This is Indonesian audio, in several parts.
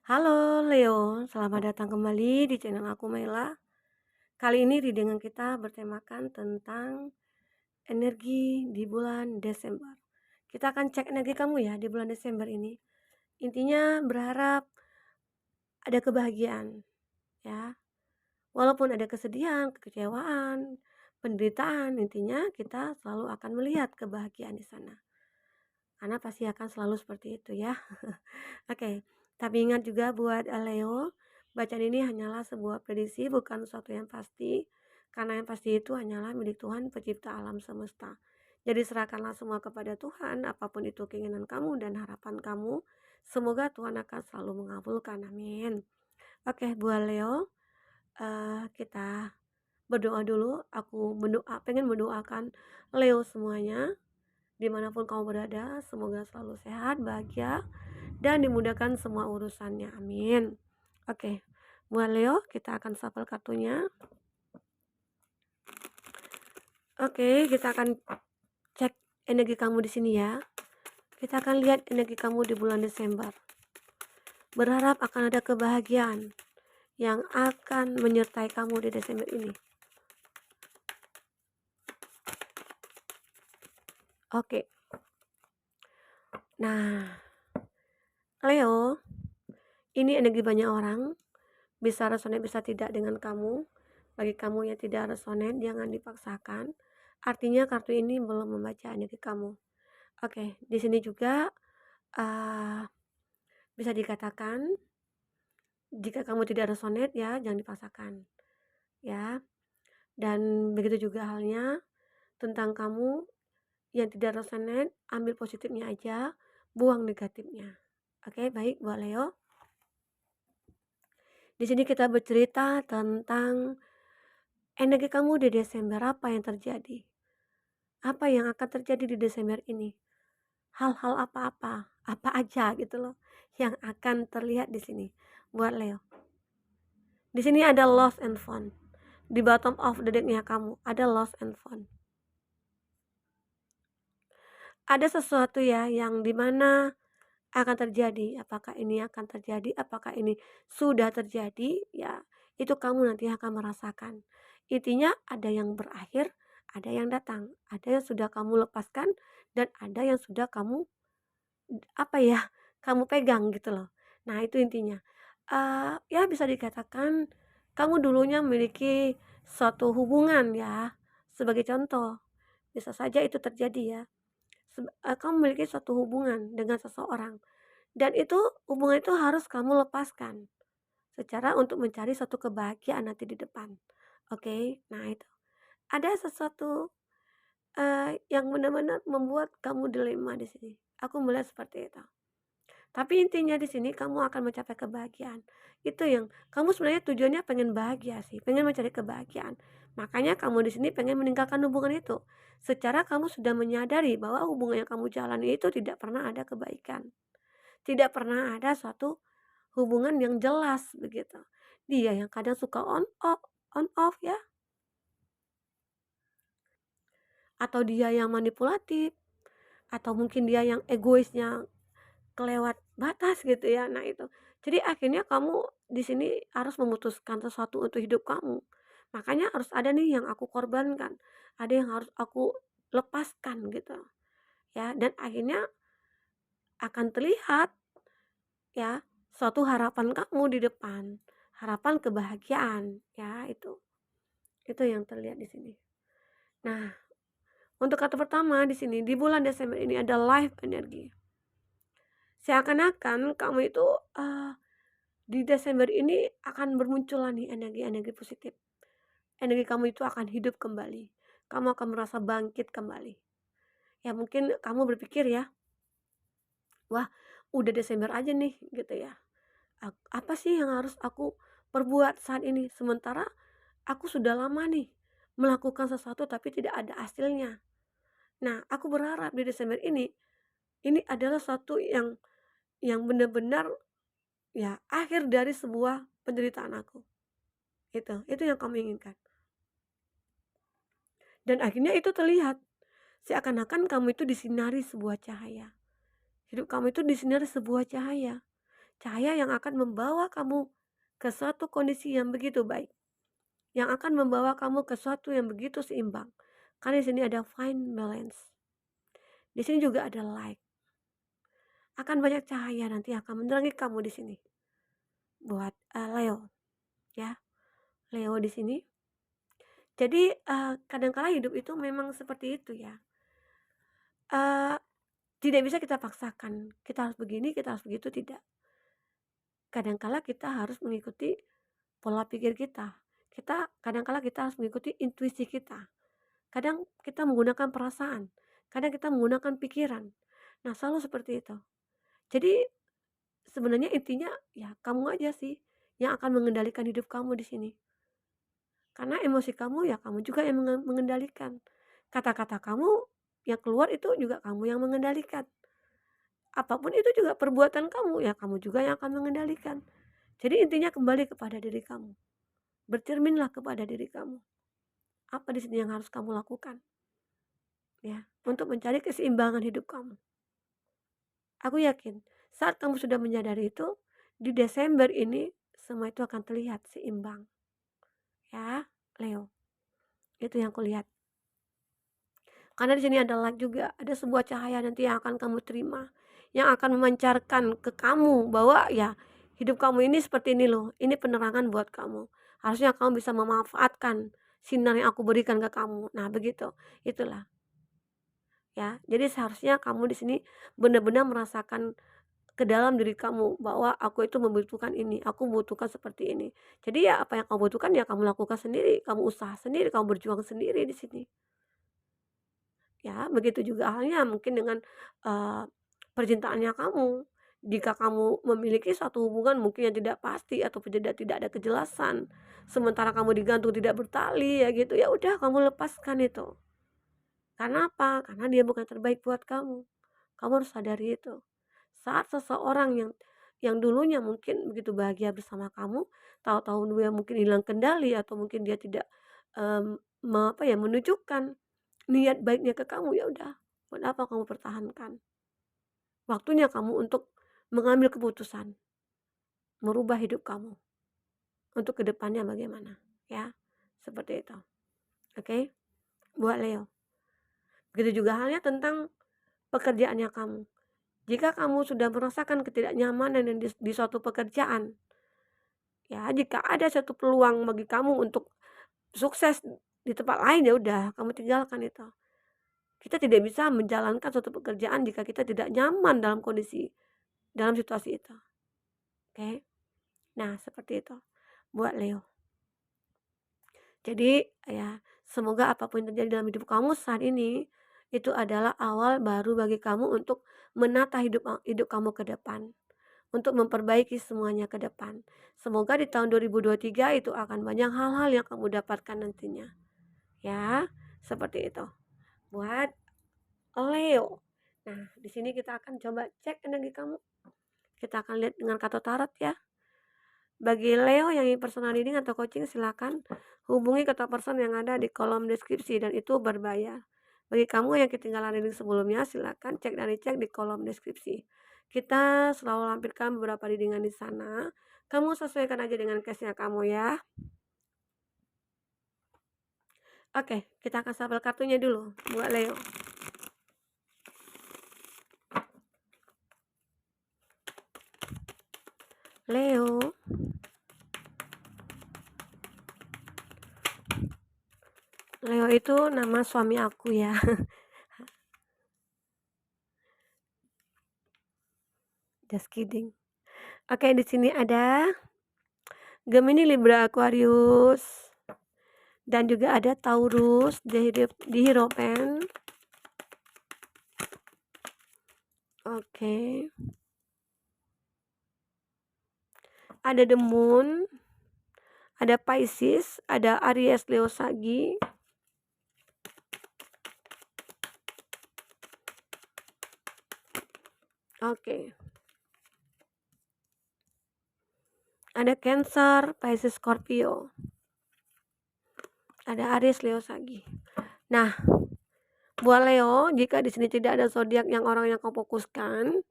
Halo Leo, selamat datang kembali di channel aku Mela. Kali ini readingan kita bertemakan tentang energi di bulan Desember. Kita akan cek energi kamu ya di bulan Desember ini. Intinya berharap ada kebahagiaan ya. Walaupun ada kesedihan, kekecewaan, penderitaan, intinya kita selalu akan melihat kebahagiaan di sana. Karena pasti akan selalu seperti itu ya. Oke, tapi ingat juga buat Leo, bacaan ini hanyalah sebuah prediksi, bukan sesuatu yang pasti, karena yang pasti itu hanyalah milik Tuhan pencipta alam semesta. Jadi serahkanlah semua kepada Tuhan, apapun itu keinginan kamu dan harapan kamu, semoga Tuhan akan selalu mengabulkan, amin. Oke, buat Leo, kita berdoa dulu. Aku pengen mendoakan Leo semuanya, dimanapun kamu berada, semoga selalu sehat, bahagia, dan dimudahkan semua urusannya, amin. Oke, buat Leo kita akan shuffle kartunya. Oke, kita akan cek energi kamu di sini ya. Kita akan lihat energi kamu di bulan Desember. Berharap akan ada kebahagiaan yang akan menyertai kamu di Desember ini. Oke. Nah, Leo, ini energi banyak orang, bisa resonate bisa tidak dengan kamu. Bagi kamu yang tidak resonate, jangan dipaksakan. Artinya kartu ini belum membaca energi kamu. Oke, di sini juga uh, bisa dikatakan jika kamu tidak resonate ya jangan dipaksakan ya. Dan begitu juga halnya tentang kamu yang tidak resonate, ambil positifnya aja, buang negatifnya. Oke, baik buat Leo. Di sini kita bercerita tentang energi kamu di Desember, apa yang terjadi? Apa yang akan terjadi di Desember ini? Hal-hal apa-apa, apa aja gitu loh yang akan terlihat di sini buat Leo. Di sini ada lost and found. Di bottom of the deck-nya kamu ada lost and found. Ada sesuatu ya yang dimana akan terjadi. Apakah ini akan terjadi? Apakah ini sudah terjadi? Ya, itu kamu nanti akan merasakan. Intinya ada yang berakhir, ada yang datang, ada yang sudah kamu lepaskan, dan ada yang sudah kamu kamu pegang gitu loh. Nah itu intinya. Ya bisa dikatakan kamu dulunya memiliki suatu hubungan ya. Sebagai contoh, bisa saja itu terjadi ya. Kamu memiliki suatu hubungan dengan seseorang dan itu hubungan itu harus kamu lepaskan secara untuk mencari suatu kebahagiaan nanti di depan. Oke, nah itu. Ada sesuatu yang benar-benar membuat kamu dilema di sini. Aku melihat seperti itu. Tapi intinya di sini kamu akan mencapai kebahagiaan. Itu yang kamu sebenarnya tujuannya pengen bahagia sih, pengen mencari kebahagiaan. Makanya kamu di sini pengen meninggalkan hubungan itu. Secara kamu sudah menyadari bahwa hubungan yang kamu jalani itu tidak pernah ada kebaikan. Tidak pernah ada suatu hubungan yang jelas begitu. Dia yang kadang suka on off ya, atau dia yang manipulatif, atau mungkin dia yang egoisnya kelewat batas gitu ya. Nah itu. Jadi akhirnya kamu di sini harus memutuskan sesuatu untuk hidup kamu. Makanya harus ada nih yang aku korbankan, ada yang harus aku lepaskan gitu. Ya, dan akhirnya akan terlihat ya suatu harapan kamu di depan, harapan kebahagiaan ya itu. Itu yang terlihat di sini. Nah, untuk kata pertama di sini di bulan Desember ini ada life energy. Seakan-akan kamu itu di Desember ini akan bermunculan nih energi-energi positif. Energi kamu itu akan hidup kembali. Kamu akan merasa bangkit kembali. Ya mungkin kamu berpikir ya, wah udah Desember aja nih gitu ya. Apa sih yang harus aku perbuat saat ini? Sementara aku sudah lama nih melakukan sesuatu tapi tidak ada hasilnya. Nah, aku berharap di Desember ini adalah satu yang benar-benar ya akhir dari sebuah penderitaan aku. Itu yang kamu inginkan. Dan akhirnya itu terlihat. Seakan-akan kamu itu disinari sebuah cahaya. Hidup kamu itu disinari sebuah cahaya. Cahaya yang akan membawa kamu ke suatu kondisi yang begitu baik, yang akan membawa kamu ke suatu yang begitu seimbang. Karena di sini ada fine balance. Di sini juga ada light. Akan banyak cahaya nanti akan menerangi kamu di sini. Buat Leo, ya. Leo di sini. Jadi kadangkala hidup itu memang seperti itu ya. Uh, Tidak bisa kita paksakan. Kita harus begini, kita harus begitu, tidak. Kadangkala kita harus mengikuti pola pikir kita. Kadangkala kita harus mengikuti intuisi kita. Kadang kita menggunakan perasaan. Kadang kita menggunakan pikiran. Nah, selalu seperti itu. Jadi sebenarnya intinya ya kamu aja sih yang akan mengendalikan hidup kamu di sini. Karena emosi kamu ya kamu juga yang mengendalikan. Kata-kata kamu yang keluar itu juga kamu yang mengendalikan. Apapun itu juga perbuatan kamu ya kamu juga yang akan mengendalikan. Jadi intinya kembali kepada diri kamu. Bercerminlah kepada diri kamu. Apa di sini yang harus kamu lakukan? Ya, untuk mencari keseimbangan hidup kamu. Aku yakin saat kamu sudah menyadari itu, di Desember ini semua itu akan terlihat seimbang. Ya, Leo. Itu yang kulihat. Karena di sini ada light juga, ada sebuah cahaya nanti yang akan kamu terima, yang akan memancarkan ke kamu bahwa ya hidup kamu ini seperti ini loh, ini penerangan buat kamu. Harusnya kamu bisa memanfaatkan sinar yang aku berikan ke kamu. Nah, begitu. Itulah. Ya, jadi seharusnya kamu di sini benar-benar merasakan ke dalam diri kamu bahwa aku itu membutuhkan ini, aku membutuhkan seperti ini. Jadi ya apa yang kamu butuhkan ya kamu lakukan sendiri, kamu usaha sendiri, kamu berjuang sendiri di sini. Ya, begitu juga halnya mungkin dengan percintaannya kamu. Jika kamu memiliki suatu hubungan mungkin yang tidak pasti atau tidak ada kejelasan, sementara kamu digantung tidak bertali ya gitu, ya udah kamu lepaskan itu. Karena apa? Karena dia bukan terbaik buat kamu. Kamu harus sadari itu. Saat seseorang yang dulunya mungkin begitu bahagia bersama kamu, tahu-tahu dia mungkin hilang kendali atau mungkin dia tidak menunjukkan niat baiknya ke kamu, ya udah, buat apa kamu pertahankan? Waktunya kamu untuk mengambil keputusan, merubah hidup kamu untuk kedepannya bagaimana, ya, seperti itu. Oke, buat Leo. Begitu juga halnya tentang pekerjaannya kamu. Jika kamu sudah merasakan ketidaknyamanan di suatu pekerjaan, ya jika ada satu peluang bagi kamu untuk sukses di tempat lain, ya udah kamu tinggalkan itu. Kita tidak bisa menjalankan suatu pekerjaan jika kita tidak nyaman dalam situasi itu. Oke. Nah, seperti itu buat Leo. Jadi ya, semoga apapun yang terjadi dalam hidup kamu saat ini itu adalah awal baru bagi kamu untuk menata hidup kamu ke depan, untuk memperbaiki semuanya ke depan. Semoga di tahun 2023 itu akan banyak hal-hal yang kamu dapatkan nantinya. Ya, seperti itu. Buat Leo. Nah, di sini kita akan coba cek energi kamu. Kita akan lihat dengan kartu tarot ya. Bagi Leo yang ingin personal reading atau coaching, silakan hubungi kontak person yang ada di kolom deskripsi dan itu berbayar. Bagi kamu yang ketinggalan reading sebelumnya, silakan cek dan dicek di kolom deskripsi. Kita selalu lampirkan beberapa readingan di sana. Kamu sesuaikan aja dengan case-nya kamu ya. Oke, kita akan shuffle kartunya dulu buat Leo. Leo. Leo itu nama suami aku ya. Just kidding. Oke, di sini ada Gemini, Libra, Aquarius, dan juga ada Taurus di Hierophant. Oke. Ada The Moon, ada Pisces, ada Aries, Leo, Sagi. Oke. Ada Cancer, Pisces, Scorpio. Ada Aries, Leo, Sagi. Nah, buat Leo, jika di sini tidak ada zodiak yang orang yang kau fokuskan,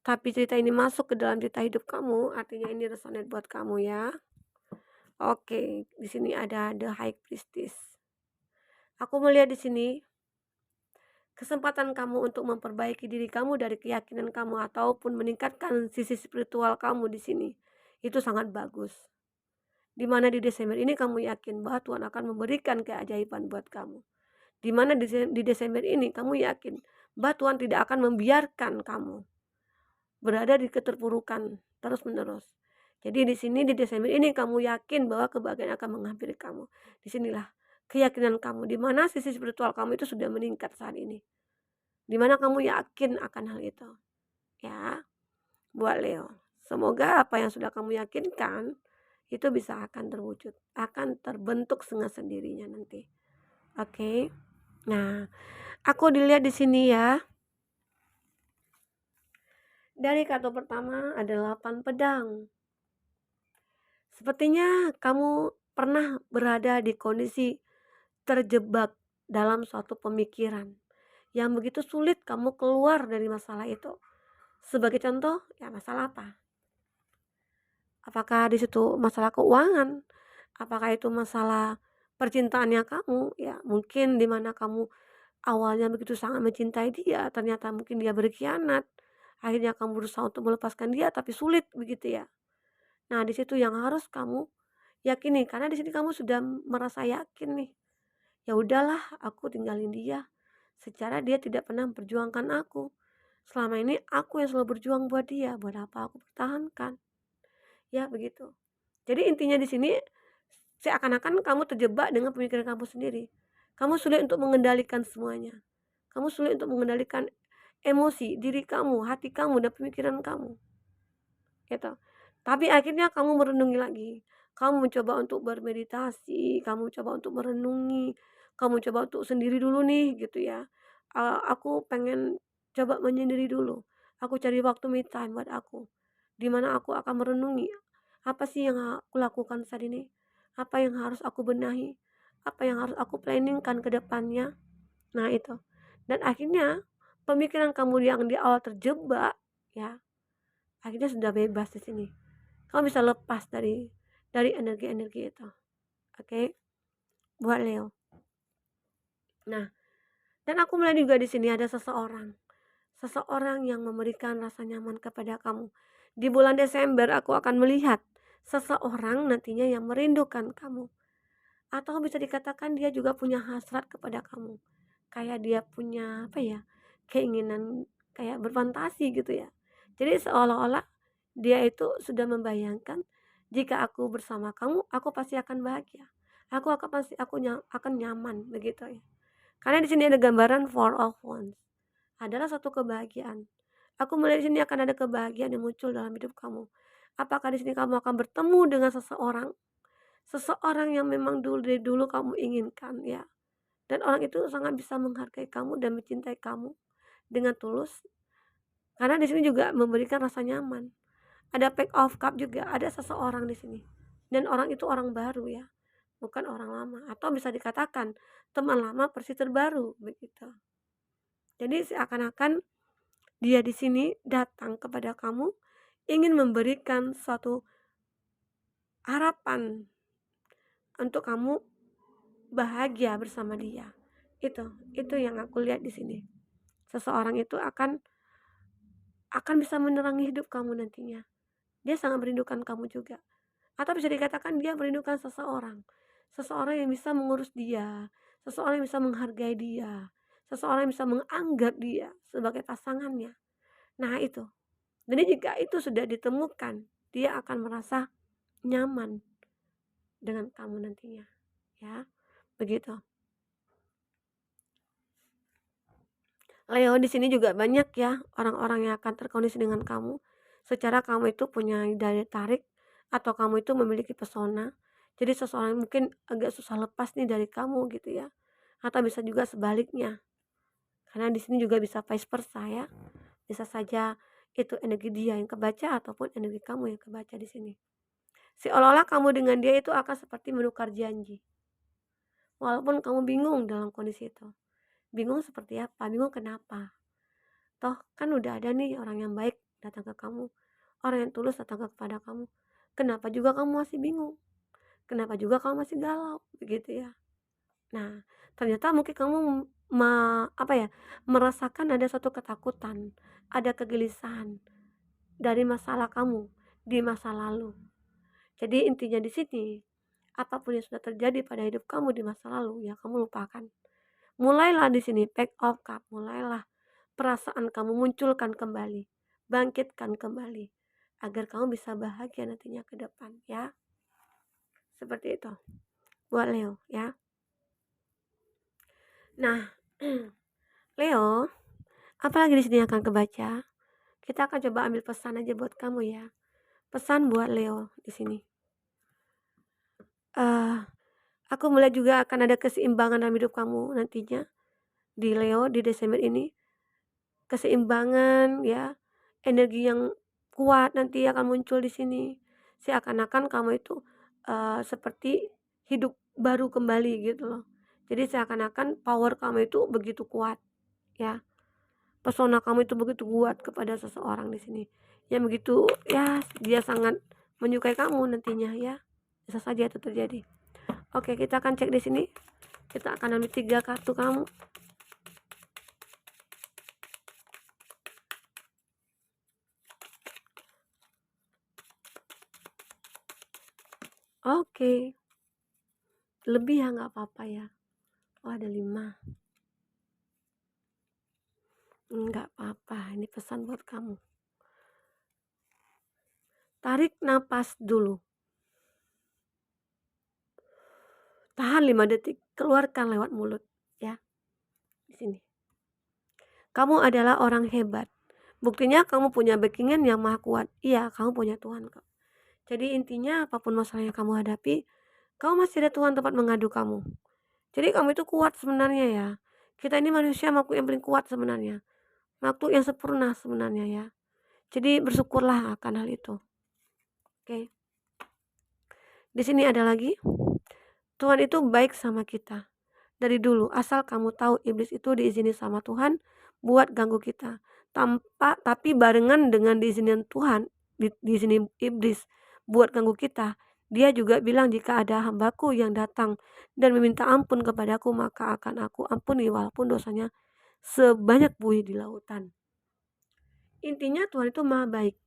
tapi cerita ini masuk ke dalam cerita hidup kamu, artinya ini resonate buat kamu ya. Oke, di sini ada The High Priestess. Aku melihat di sini kesempatan kamu untuk memperbaiki diri kamu dari keyakinan kamu ataupun meningkatkan sisi spiritual kamu di sini. Itu sangat bagus. Di mana di Desember ini kamu yakin bahwa Tuhan akan memberikan keajaiban buat kamu. Di mana di Desember ini kamu yakin bahwa Tuhan tidak akan membiarkan kamu berada di keterpurukan terus-menerus. Jadi di sini di Desember ini kamu yakin bahwa kebahagiaan akan menghampiri kamu. Disinilah keyakinan kamu, di mana sisi spiritual kamu itu sudah meningkat saat ini. Di mana kamu yakin akan hal itu. Ya, buat Leo. Semoga apa yang sudah kamu yakinkan itu bisa akan terwujud, akan terbentuk dengan sendirinya nanti. Oke. Nah, aku dilihat di sini ya. Dari kartu pertama ada 8 pedang. Sepertinya kamu pernah berada di kondisi terjebak dalam suatu pemikiran yang begitu sulit kamu keluar dari masalah itu. Sebagai contoh, ya masalah apa? Apakah di situ masalah keuangan? Apakah itu masalah percintaannya kamu? Ya, mungkin di mana kamu awalnya begitu sangat mencintai dia, ternyata mungkin dia berkhianat. Akhirnya kamu berusaha untuk melepaskan dia, tapi sulit begitu ya. Nah, di situ yang harus kamu yakini, karena di sini kamu sudah merasa yakin nih. Ya udahlah, aku tinggalin dia. Secara dia tidak pernah memperjuangkan aku. Selama ini aku yang selalu berjuang buat dia, buat apa aku pertahankan? Ya begitu. Jadi intinya di sini seakan-akan kamu terjebak dengan pemikiran kamu sendiri. Kamu sulit untuk mengendalikan semuanya. Kamu sulit untuk mengendalikan emosi diri kamu, hati kamu, dan pemikiran kamu. Gitu. Tapi akhirnya kamu merenungi lagi. Kamu mencoba untuk bermeditasi, kamu coba untuk merenungi, kamu coba untuk sendiri dulu nih gitu ya. Aku pengen coba menyendiri dulu. Aku cari waktu me time buat aku. Dimana aku akan merenungi apa sih yang aku lakukan saat ini? Apa yang harus aku benahi? Apa yang harus aku planningkan ke depannya? Nah, itu. Dan akhirnya pemikiran kamu yang di awal terjebak ya, akhirnya sudah bebas di sini. Kamu bisa lepas dari energi-energi itu. Oke? Buat Leo. Nah, dan aku melihat juga di sini ada seseorang. Seseorang yang memberikan rasa nyaman kepada kamu. Di bulan Desember aku akan melihat seseorang nantinya yang merindukan kamu. Atau bisa dikatakan dia juga punya hasrat kepada kamu. Kayak dia punya apa ya? Keinginan kayak berfantasi gitu ya. Jadi seolah-olah dia itu sudah membayangkan jika aku bersama kamu, aku pasti akan bahagia. Aku akan nyaman begitu ya. Karena di sini ada gambaran Four of Wands. Adalah satu kebahagiaan. Aku melihat di sini akan ada kebahagiaan yang muncul dalam hidup kamu. Apakah di sini kamu akan bertemu dengan seseorang, seseorang yang memang dari dulu kamu inginkan ya. Dan orang itu sangat bisa menghargai kamu dan mencintai kamu dengan tulus. Karena di sini juga memberikan rasa nyaman. Ada Pack of Cup juga, ada seseorang di sini. Dan orang itu orang baru ya, bukan orang lama. Atau bisa dikatakan teman lama versi terbaru begitu. Jadi seakan-akan dia di sini datang kepada kamu ingin memberikan suatu harapan untuk kamu bahagia bersama dia. Itu yang aku lihat di sini. Seseorang itu akan bisa menerangi hidup kamu nantinya. Dia sangat merindukan kamu juga. Atau bisa dikatakan dia merindukan seseorang. Seseorang yang bisa mengurus dia, seseorang yang bisa menghargai dia, seseorang yang bisa menganggap dia sebagai pasangannya. Nah, itu. Jadi jika itu sudah ditemukan, dia akan merasa nyaman dengan kamu nantinya. Ya, begitu. Leo di sini juga banyak ya orang-orang yang akan terkoneksi dengan kamu. Secara kamu itu punya daya tarik atau kamu itu memiliki pesona. Jadi seseorang mungkin agak susah lepas nih dari kamu gitu ya. Atau bisa juga sebaliknya. Karena di sini juga bisa vice versa ya. Bisa saja itu energi dia yang kebaca ataupun energi kamu yang kebaca di sini. Seolah-olah kamu dengan dia itu akan seperti menukar janji. Walaupun kamu bingung dalam kondisi itu. Bingung seperti apa? Bingung kenapa? Toh kan udah ada nih orang yang baik datang ke kamu, orang yang tulus datang kepada kamu. Kenapa juga kamu masih bingung? Kenapa juga kamu masih galau? Begitu ya. Nah, ternyata mungkin kamu apa ya, merasakan ada satu ketakutan, ada kegelisahan dari masalah kamu di masa lalu. Jadi intinya di sini, apapun yang sudah terjadi pada hidup kamu di masa lalu, ya kamu lupakan. Mulailah di sini take off cup, mulailah perasaan kamu munculkan kembali, bangkitkan kembali agar kamu bisa bahagia nantinya ke depan ya. Seperti itu buat Leo ya. Nah, Leo, apalagi di sini akan kebaca. Kita akan coba ambil pesan aja buat kamu ya. Pesan buat Leo di sini. Aku melihat juga akan ada keseimbangan dalam hidup kamu nantinya di Leo di Desember ini. Keseimbangan ya, energi yang kuat nanti akan muncul di sini. Seakan-akan kamu itu seperti hidup baru kembali gitu loh. Jadi seakan-akan power kamu itu begitu kuat ya. Pesona kamu itu begitu kuat kepada seseorang di sini. Yang begitu ya, dia sangat menyukai kamu nantinya ya. Bisa saja itu terjadi. Oke, kita akan cek di sini. Kita akan ambil 3 kartu kamu. Oke. Lebih ya nggak apa-apa ya. Oh, ada 5. Nggak apa-apa, ini pesan buat kamu. Tarik napas dulu. Tahan 5 detik, keluarkan lewat mulut ya. Di sini. Kamu adalah orang hebat. Buktinya kamu punya backingan yang maha kuat. Iya, kamu punya Tuhan kok. Jadi intinya apapun masalah yang kamu hadapi, kamu masih ada Tuhan tempat mengadu kamu. Jadi kamu itu kuat sebenarnya ya. Kita ini manusia makhluk yang paling kuat sebenarnya. Makhluk yang sempurna sebenarnya ya. Jadi bersyukurlah akan hal itu. Oke. Di sini ada lagi. Tuhan itu baik sama kita. Dari dulu, asal kamu tahu iblis itu diizini sama Tuhan buat ganggu kita. Tapi barengan dengan diizinin Tuhan, diizinin iblis buat ganggu kita. Dia juga bilang jika ada hambaku yang datang dan meminta ampun kepadaku, maka akan aku ampuni walaupun dosanya sebanyak buih di lautan. Intinya Tuhan itu maha baik.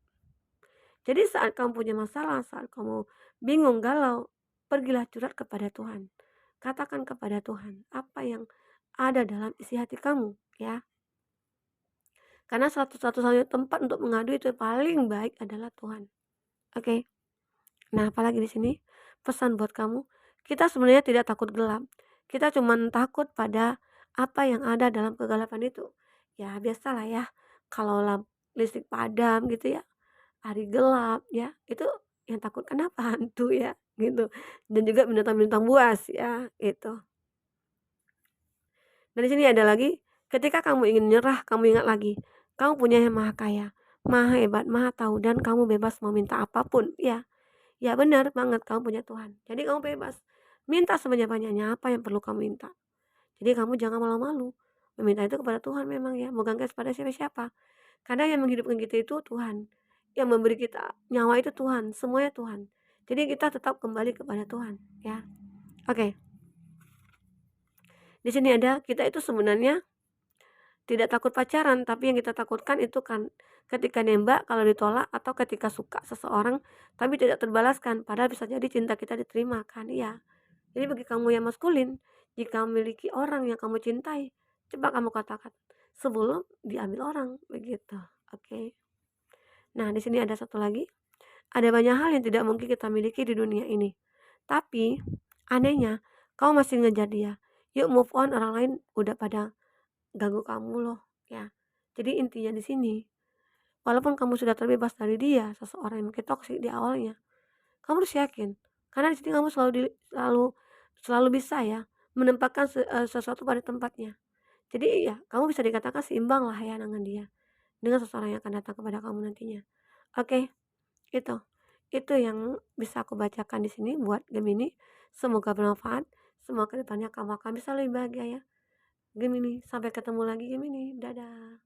Jadi saat kamu punya masalah, saat kamu bingung, galau, pergilah curhat kepada Tuhan. Katakan kepada Tuhan apa yang ada dalam isi hati kamu ya. Karena satu-satunya tempat untuk mengadu itu paling baik adalah Tuhan. Oke. Nah, apalagi di sini pesan buat kamu, kita sebenarnya tidak takut gelap. Kita cuma takut pada apa yang ada dalam kegelapan itu. Ya, biasalah ya. Kalau listrik padam gitu ya, hari gelap ya, itu yang takut kenapa hantu ya gitu. Dan juga binatang-binatang buas ya, itu. Dan di sini ada lagi, ketika kamu ingin menyerah, kamu ingat lagi, kamu punya yang maha kaya, maha hebat, maha tahu, dan kamu bebas meminta apapun. Ya, ya benar banget, kamu punya Tuhan. Jadi kamu bebas, minta sebanyak-banyaknya apa yang perlu kamu minta. Jadi kamu jangan malu-malu, meminta itu kepada Tuhan memang ya, bukan kepada siapa-siapa. Karena yang menghidupkan kita itu Tuhan, yang memberi kita nyawa itu Tuhan, semuanya Tuhan. Jadi kita tetap kembali kepada Tuhan ya. Oke. Di sini ada, kita itu sebenarnya tidak takut pacaran, tapi yang kita takutkan itu kan ketika nembak kalau ditolak atau ketika suka seseorang tapi tidak terbalaskan, padahal bisa jadi cinta kita diterima kan ya. Jadi bagi kamu yang maskulin, jika memiliki orang yang kamu cintai, coba kamu katakan sebelum diambil orang begitu. Oke. Nah, di sini ada satu lagi. Ada banyak hal yang tidak mungkin kita miliki di dunia ini. Tapi anehnya kamu masih ngejar dia. Yuk move on, orang lain udah pada ganggu kamu loh ya. Jadi intinya di sini, walaupun kamu sudah terbebas dari dia, seseorang yang mungkin toksik di awalnya, kamu harus yakin karena di sini kamu selalu bisa ya menempatkan sesuatu pada tempatnya. Jadi ya kamu bisa dikatakan seimbang lah ya dengan dia, dengan seseorang yang akan datang kepada kamu nantinya. Oke, itu itu yang bisa aku bacakan di sini buat Gemini. Semoga bermanfaat. Semoga kedepannya kamu akan bisa lebih bahagia ya Gemini. Sampai ketemu lagi Gemini. Dadah.